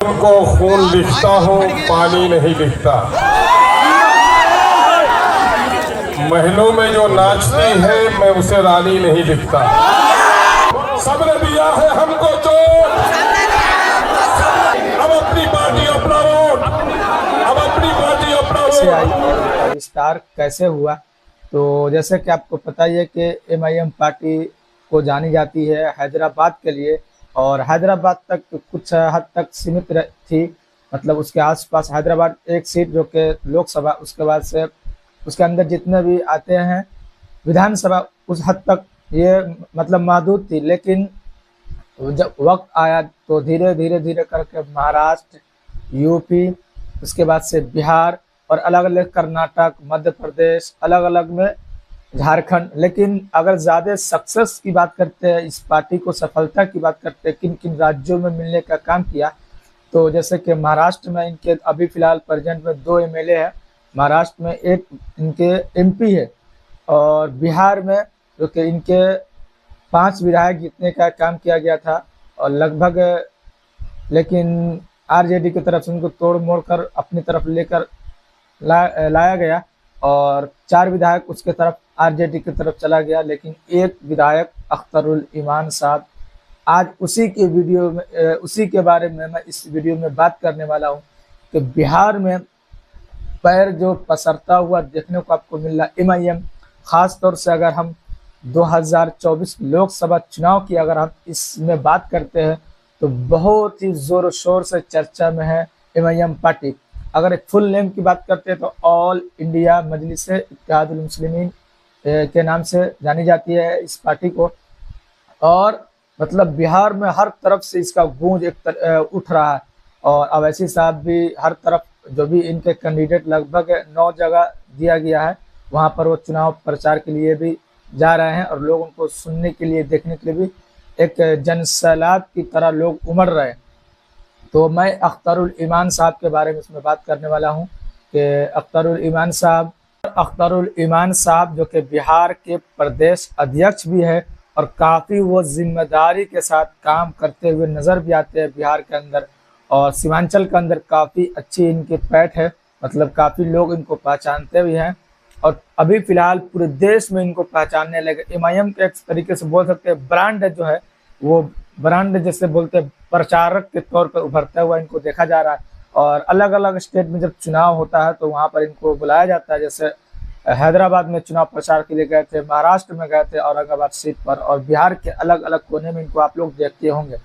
को खून लिखता हूँ, पानी नहीं लिखता। महलों में जो नाचती है मैं उसे रानी नहीं लिखता। सबने दिया है हमको चोट, अब अपनी पार्टी अपना वोट, अब अपनी पार्टी अपना वोट। विस्तार कैसे हुआ? तो जैसे कि आपको पता ही है कि MIM पार्टी को जानी जाती है हैदराबाद के लिए, और हैदराबाद तक कुछ हद तक सीमित थी। मतलब उसके आसपास हैदराबाद एक सीट जो कि लोकसभा, उसके बाद से उसके अंदर जितने भी आते हैं विधानसभा, उस हद तक ये मतलब महदूद थी। लेकिन जब वक्त आया तो धीरे धीरे करके महाराष्ट्र, यूपी, उसके बाद से बिहार और अलग अलग कर्नाटक, मध्य प्रदेश, अलग अलग में झारखंड। लेकिन अगर ज़्यादा सक्सेस की बात करते हैं, इस पार्टी को सफलता की बात करते हैं, किन किन राज्यों में मिलने का काम किया, तो जैसे कि महाराष्ट्र में इनके अभी फिलहाल प्रेजेंट में 2 MLA है, महाराष्ट्र में एक इनके MP है, और बिहार में जो कि इनके 5 विधायक जीतने का काम किया गया था, और लगभग लेकिन RJD की तरफ से उनको तोड़ मोड़ कर अपनी तरफ लेकर लाया गया, और 4 विधायक उसके तरफ RJD की तरफ चला गया। लेकिन एक विधायक अख्तरुल ईमान साहब, आज उसी के बारे में मैं इस वीडियो में बात करने वाला हूं कि बिहार में पैर जो पसरता हुआ देखने को आपको मिल रहा है MIM, खास तौर से अगर हम 2024 लोकसभा चुनाव की अगर हम इसमें बात करते हैं तो बहुत ही जोर शोर से चर्चा में है MIM पार्टी। अगर एक फुल नेम की बात करते हैं तो ऑल इंडिया मजलिस इत्तेहादुल मुस्लिमीन के नाम से जानी जाती है इस पार्टी को। और मतलब बिहार में हर तरफ से इसका गूंज उठ रहा है, और अवैसी साहब भी हर तरफ, जो भी इनके कैंडिडेट लगभग 9 जगह दिया गया है, वहां पर वो चुनाव प्रचार के लिए भी जा रहे हैं, और लोग उनको सुनने के लिए, देखने के लिए भी एक जनसैलाब की तरह लोग उमड़ रहे हैं। तो मैं अख्तरुल ईमान साहब के बारे में इसमें बात करने वाला हूं कि अख्तरुल ईमान साहब जो कि बिहार के प्रदेश अध्यक्ष भी है, और काफ़ी वो जिम्मेदारी के साथ काम करते हुए नज़र भी आते हैं बिहार के अंदर, और सीमांचल के अंदर काफ़ी अच्छी इनकी पैठ है, मतलब काफ़ी लोग इनको पहचानते भी हैं, और अभी फिलहाल पूरे देश में इनको पहचानने लगे। MIM के एक तरीके से बोल सकते हैं ब्रांड जो है, वो ब्रांड जैसे बोलते हैं प्रचारक के तौर पर उभरता हुआ इनको देखा जा रहा है। और अलग अलग स्टेट में जब चुनाव होता है तो वहाँ पर इनको बुलाया जाता है, जैसे हैदराबाद में चुनाव प्रचार के लिए गए थे, महाराष्ट्र में गए थे औरंगाबाद सीट पर, और बिहार के अलग अलग कोने में इनको आप लोग देखते होंगे।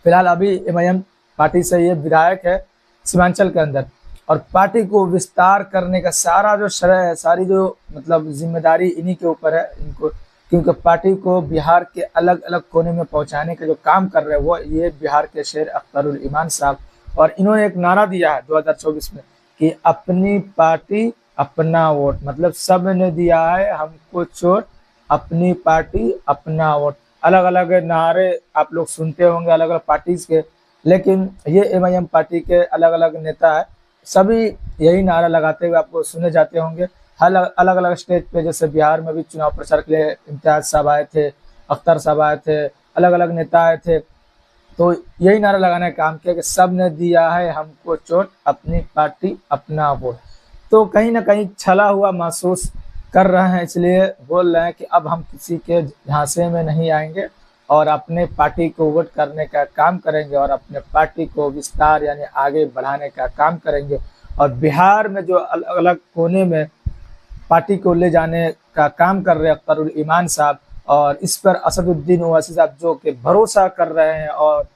फिलहाल अभी MIM पार्टी से ये विधायक है सीमांचल के अंदर, और पार्टी को विस्तार करने का सारा जो श्रेय है, सारी जो मतलब जिम्मेदारी इन्हीं के ऊपर है इनको, क्योंकि पार्टी को बिहार के अलग अलग कोने में पहुंचाने का जो काम कर रहे हैं वो ये बिहार के शेर अख्तरुल ईमान साहब। और इन्होंने एक नारा दिया है 2024 में कि अपनी पार्टी अपना वोट, मतलब सब ने दिया है हमको चोट, अपनी पार्टी अपना वोट। अलग अलग नारे आप लोग सुनते होंगे अलग अलग पार्टीज के, लेकिन ये MIM पार्टी के अलग अलग नेता है, सभी यही नारा लगाते हुए आपको सुने जाते होंगे अलग अलग स्टेज पे। जैसे बिहार में भी चुनाव प्रचार के लिए इम्तियाज साहब आए थे, अख्तर साहब आए थे, अलग अलग नेता आए थे, तो यही नारा लगाने का काम किया कि सब ने दिया है हमको चोट, अपनी पार्टी अपना वोट। तो कहीं ना कहीं छला हुआ महसूस कर रहे हैं, इसलिए बोल रहे हैं कि अब हम किसी के झांसे में नहीं आएंगे और अपने पार्टी को वोट करने का काम करेंगे, और अपने पार्टी को विस्तार यानी आगे बढ़ाने का काम करेंगे। और बिहार में जो अलग अलग कोने में पार्टी को ले जाने का काम कर रहे हैं अख्तरुल ईमान साहब, और इस पर असदुद्दीन ओवैसी साहब जो कि भरोसा कर रहे हैं, और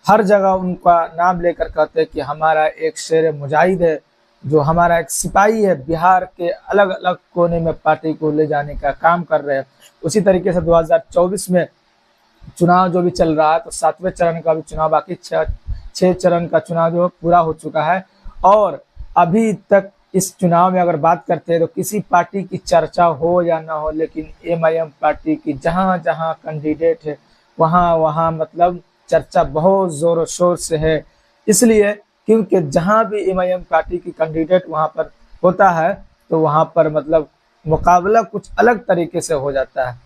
हर जगह उनका नाम लेकर कहते हैं कि हमारा एक शेर मुजाहिद है, जो हमारा एक सिपाही है, बिहार के अलग अलग कोने में पार्टी को ले जाने का काम कर रहे हैं। उसी तरीके से 2024 में चुनाव जो भी चल रहा है, तो 7वें चरण का भी चुनाव बाकी, 6 चरण का चुनाव जो पूरा हो चुका है, और अभी तक इस चुनाव में अगर बात करते हैं तो किसी पार्टी की चर्चा हो या ना हो, लेकिन MIM पार्टी की जहां जहां कैंडिडेट है वहां वहां मतलब चर्चा बहुत जोर शोर से है। इसलिए क्योंकि जहां भी MIM पार्टी की कैंडिडेट वहां पर होता है तो वहां पर मतलब मुकाबला कुछ अलग तरीके से हो जाता है।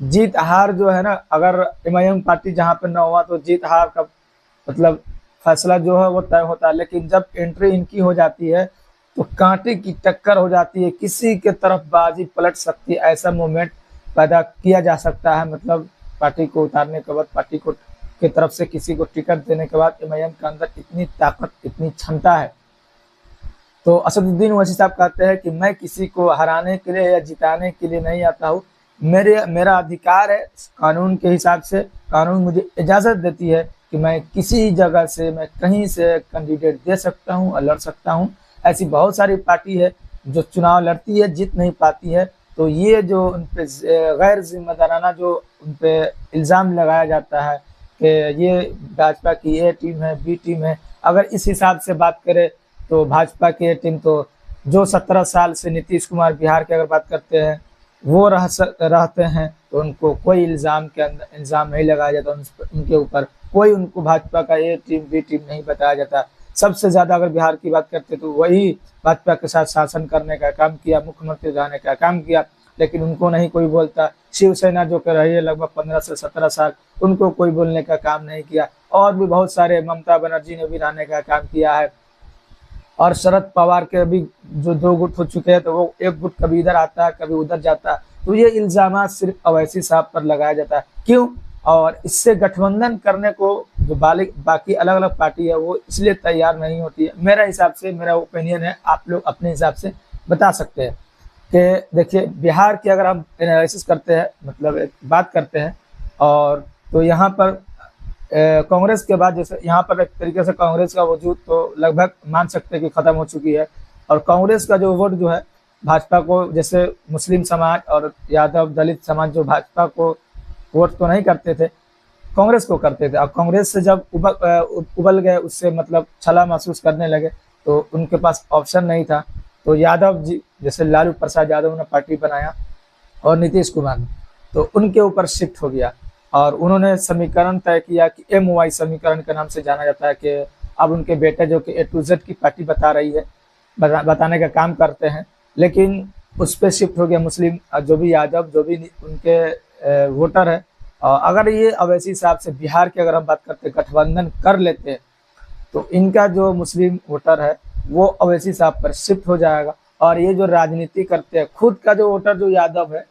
जीत हार जो है ना, अगर MIM पार्टी जहां पर ना हुआ तो जीत हार का मतलब फैसला जो है वो तय होता है, लेकिन जब एंट्री इनकी हो जाती है तो कांटे की टक्कर हो जाती है, किसी के तरफ बाजी पलट सकती है, ऐसा मोमेंट पैदा किया जा सकता है। मतलब पार्टी को उतारने के बाद, पार्टी को की तरफ से किसी को टिकट देने के बाद एमआईएम के अंदर इतनी ताकत, इतनी क्षमता है। तो असदुद्दीन ओवैसी साहब कहते हैं कि मैं किसी को हराने के लिए या जिताने के लिए नहीं आता हूँ, मेरा अधिकार है कानून के हिसाब से, कानून मुझे इजाज़त देती है कि मैं किसी जगह से, मैं कहीं से कैंडिडेट दे सकता हूँ और लड़ सकता हूँ। ऐसी बहुत सारी पार्टी है जो चुनाव लड़ती है, जीत नहीं पाती है। तो ये जो उन पे गैर जिम्मेदाराना जो उन पे इल्ज़ाम लगाया जाता है कि ये भाजपा की ए टीम है, बी टीम है, अगर इस हिसाब से बात करें तो भाजपा की ए टीम तो जो 17 साल से नीतीश कुमार बिहार की अगर बात करते हैं वो रहते हैं, तो उनको कोई इल्ज़ाम नहीं लगाया जाता, उनके ऊपर कोई उनको भाजपा का ए टीम बी टीम नहीं बताया जाता। सबसे ज़्यादा अगर बिहार की बात करते तो वही भाजपा के साथ शासन करने का काम किया, मुख्यमंत्री रहने का काम किया, लेकिन उनको नहीं कोई बोलता। शिवसेना जो कर रही है लगभग 15 से 17 साल, उनको कोई बोलने का काम नहीं किया। और भी बहुत सारे, ममता बनर्जी ने भी रहने का काम किया है, और शरद पवार के भी जो 2 गुट हो चुके हैं, तो वो एक गुट कभी इधर आता है कभी उधर जाता है। तो ये इल्ज़ाम सिर्फ ओवैसी साहब पर लगाया जाता है। क्यों? और इससे गठबंधन करने को जो बाकी अलग अलग पार्टी है वो इसलिए तैयार नहीं होती है। मेरा हिसाब से, मेरा ओपिनियन है, आप लोग अपने हिसाब से बता सकते हैं कि देखिए बिहार की अगर हम एनालिसिस करते हैं, मतलब बात करते हैं, और तो यहाँ पर कांग्रेस के बाद, जैसे यहाँ पर एक तरीके से कांग्रेस का वजूद तो लगभग मान सकते हैं कि ख़त्म हो चुकी है, और कांग्रेस का जो वोट जो है भाजपा को, जैसे मुस्लिम समाज और यादव दलित समाज जो भाजपा को वोट तो नहीं करते थे, कांग्रेस को करते थे। अब कांग्रेस से जब उबल गए, उससे मतलब छला महसूस करने लगे, तो उनके पास ऑप्शन नहीं था। तो यादव जी, जैसे लालू प्रसाद यादव ने पार्टी बनाया और नीतीश कुमार ने, तो उनके ऊपर शिफ्ट हो गया, और उन्होंने समीकरण तय किया कि MY समीकरण के नाम से जाना जाता है, कि अब उनके बेटे जो कि A to Z की पार्टी बता रही है, बताने का काम करते हैं, लेकिन उस पर शिफ्ट हो गया मुस्लिम, जो भी यादव, जो भी उनके वोटर है। अगर ये ओवैसी साहब से बिहार की अगर हम बात करते, गठबंधन कर लेते, तो इनका जो मुस्लिम वोटर है वो ओवैसी साहब पर शिफ्ट हो जाएगा। और ये जो राजनीति करते हैं, खुद का जो वोटर जो यादव है,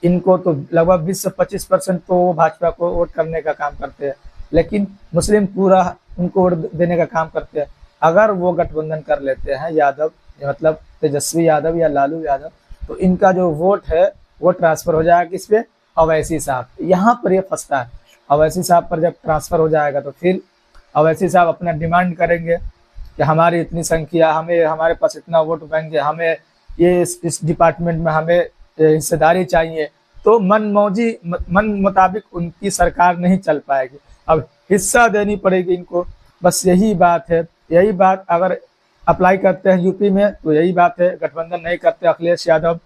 इनको तो लगभग 20 से 25% तो वो भाजपा को वोट करने का काम करते हैं, लेकिन मुस्लिम पूरा उनको वोट देने का काम करते हैं। अगर वो गठबंधन कर लेते हैं यादव, मतलब तेजस्वी यादव या लालू यादव, तो इनका जो वोट है वो ट्रांसफर हो जाएगा किस पे? ओवैसी साहब। यहाँ पर ये फंसता है। ओवैसी साहब पर जब ट्रांसफर हो जाएगा तो फिर ओवैसी साहब अपना डिमांड करेंगे कि हमारी इतनी संख्या, हमारे पास इतना वोट बैंक है, हमें ये इस डिपार्टमेंट में हमें हिस्सेदारी चाहिए। तो मन मुताबिक उनकी सरकार नहीं चल पाएगी, अब हिस्सा देनी पड़ेगी इनको। बस यही बात है। यही बात अगर अप्लाई करते हैं यूपी में तो यही बात है। गठबंधन नहीं करते अखिलेश यादव,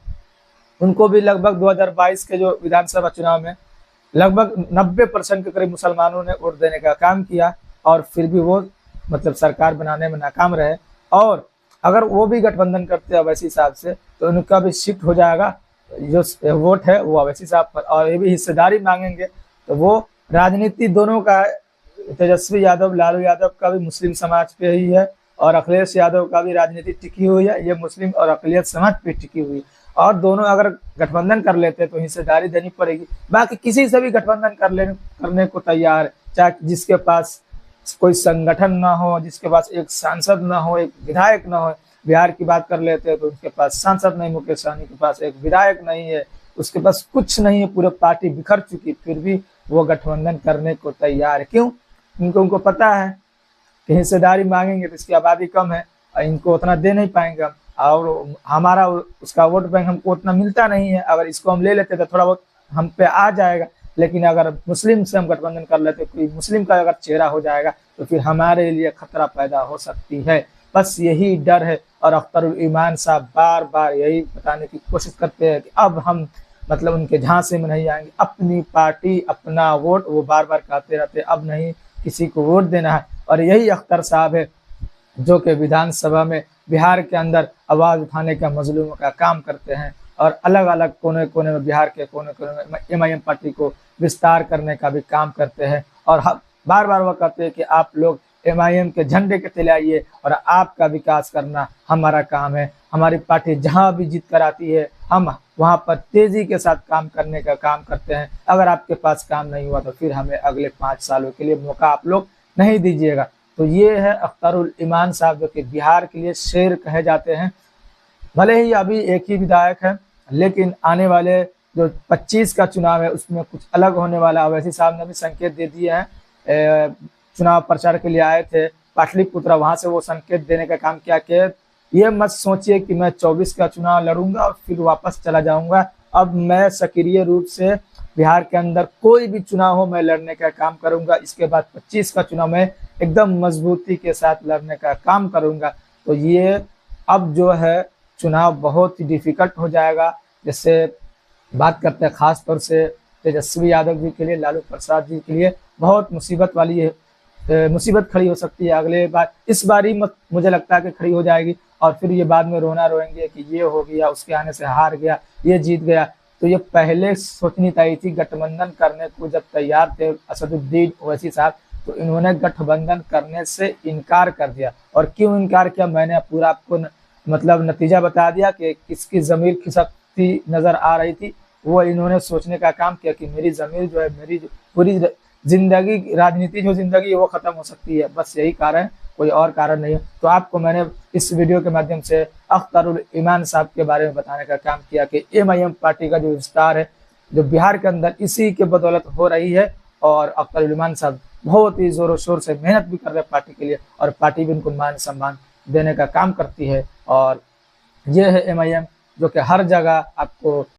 उनको भी लगभग 2022 के जो विधानसभा चुनाव में लगभग 90% के करीब मुसलमानों ने वोट देने का काम किया, और फिर भी वो मतलब सरकार बनाने में नाकाम रहे। और अगर वो भी गठबंधन करते हैं ओवैसी साहब से, तो उनका भी शिफ्ट हो जाएगा जो वोट है वो ओवैसी साहब पर, और ये भी हिस्सेदारी मांगेंगे। तो वो राजनीति दोनों का, तेजस्वी यादव लालू यादव का भी मुस्लिम समाज पे ही है, और अखिलेश यादव का भी राजनीति टिकी हुई है, ये मुस्लिम और अखिलेश समाज पे टिकी हुई है। और दोनों अगर गठबंधन कर लेते तो हिस्सेदारी देनी पड़ेगी। बाकी किसी से भी गठबंधन करने को तैयार है, चाहे जिसके पास कोई संगठन ना हो, जिसके पास एक सांसद ना हो, एक विधायक ना हो। बिहार की बात कर लेते हैं तो उसके पास सांसद नहीं, मुकेश सहनी के पास एक विधायक नहीं है, उसके पास कुछ नहीं है, पूरे पार्टी बिखर चुकी, फिर भी वो गठबंधन करने को तैयार है। क्यों? उनको पता है कि हिस्सेदारी मांगेंगे तो इसकी आबादी कम है और इनको उतना दे नहीं पाएंगे, और हमारा उसका वोट बैंक हमको उतना मिलता नहीं है। अगर इसको हम ले लेते तो थोड़ा बहुत हम पे आ जाएगा, लेकिन अगर मुस्लिम से हम गठबंधन कर लेते, कोई मुस्लिम का अगर चेहरा हो जाएगा तो फिर हमारे लिए खतरा पैदा हो सकती है। बस यही डर है। और अख्तरुल ईमान साहब बार बार यही बताने की कोशिश करते हैं कि अब हम मतलब उनके झांसे में नहीं आएंगे, अपनी पार्टी अपना वोट, वो बार बार कहते रहते, अब नहीं किसी को वोट देना है। और यही अख्तर साहब है जो कि विधानसभा में बिहार के अंदर आवाज़ उठाने का, मजलूमों का काम करते हैं, और अलग अलग कोने कोने में, बिहार के कोने कोने में MIM पार्टी को विस्तार करने का भी काम करते हैं। और बार बार वो कहते हैं कि आप लोग MIM के झंडे के तले आइए और आपका विकास करना हमारा काम है। हमारी पार्टी जहां भी जीत कर आती है हम वहां पर तेजी के साथ काम करने का काम करते हैं। अगर आपके पास काम नहीं हुआ तो फिर हमें अगले 5 सालों के लिए मौका आप लोग नहीं दीजिएगा। तो ये है अख्तरुल ईमान साहब, जो कि बिहार के लिए शेर कहे जाते हैं। भले ही अभी एक ही विधायक है, लेकिन आने वाले जो 25 का चुनाव है उसमें कुछ अलग होने वाला है। अवैसी साहब ने भी संकेत दे दिए हैं। चुनाव प्रचार के लिए आए थे पाटलिपुत्र, वहां से वो संकेत देने का काम किया कि ये मत सोचिए कि मैं 24 का चुनाव लड़ूंगा और फिर वापस चला जाऊंगा। अब मैं सक्रिय रूप से बिहार के अंदर कोई भी चुनाव हो मैं लड़ने का काम करूंगा। इसके बाद 25 का चुनाव में एकदम मजबूती के साथ लड़ने का काम करूंगा। तो ये अब जो है चुनाव बहुत ही डिफिकल्ट हो जाएगा। जैसे बात करते हैं खास तौर से तेजस्वी यादव जी के लिए, लालू प्रसाद जी के लिए बहुत मुसीबत वाली है, मुसीबत खड़ी हो सकती है। अगले बार इस बार ही मुझे लगता है कि खड़ी हो जाएगी और फिर ये बाद में रोना रोएंगे कि ये हो गया, उसके आने से हार गया, ये जीत गया। तो ये पहले सोचनी चाहिए थी, गठबंधन करने को जब तैयार थे असदुद्दीन ओवैसी साहब, तो इन्होंने गठबंधन करने से इनकार कर दिया। और क्यों इनकार किया मैंने पूरा आपको मतलब नतीजा बता दिया कि किसकी ज़मीर खिसकती नजर आ रही थी। वो इन्होंने सोचने का काम किया कि मेरी ज़मीर जो है, मेरी पूरी जिंदगी, राजनीति जो जिंदगी है वो खत्म हो सकती है, बस यही कारण, कोई और कारण नहीं है। तो आपको मैंने इस वीडियो के माध्यम से अख्तरुल ईमान साहब के बारे में बताने का काम किया कि MIM पार्टी का जो विस्तार है जो बिहार के अंदर इसी के बदौलत हो रही है। और अख्तरुल ईमान साहब बहुत ही जोरों शोर से मेहनत भी कर रहे हैं पार्टी के लिए और पार्टी भी उनको मान सम्मान देने का काम करती है। और ये है MIM जो कि हर जगह आपको